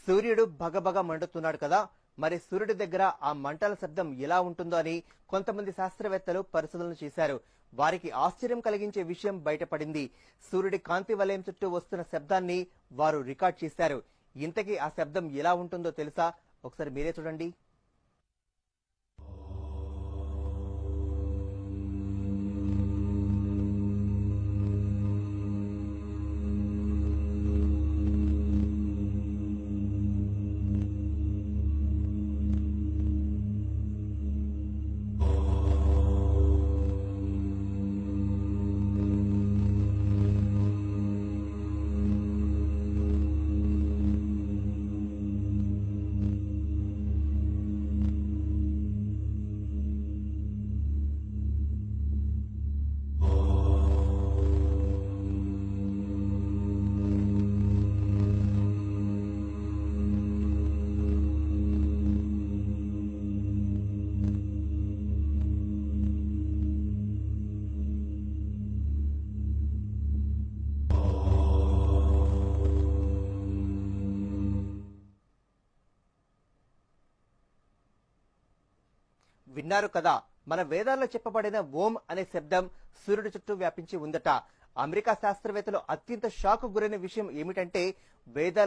సూర్యుడు భగభగ మండుతున్నాడు కదా. మరి సూర్యుడి దగ్గర ఆ మంటల శబ్దం ఎలా ఉంటుందో అని కొంతమంది శాస్త్రవేత్తలు పరిశోధనలు చేశారు. వారికి ఆశ్చర్యం కలిగించే విషయం బయటపడింది. సూర్యుడి కాంతి వలయం చుట్టూ వస్తున్న శబ్దాన్ని వారు రికార్డ్ చేశారు. ఇంతకీ ఆ శబ్దం ఎలా ఉంటుందో తెలుసా? ఒకసారి మీరే చూడండి. విన్నారు కదా, మన వేదాల్లో చెప్పబడిన ఓం అనే శబ్దం సూర్యుడి చుట్టూ వ్యాపించి ఉందట. అమెరికా శాస్త్రవేత్తలు అత్యంత షాక్ గురైన విషయం ఏమిటంటే వేదాల్లో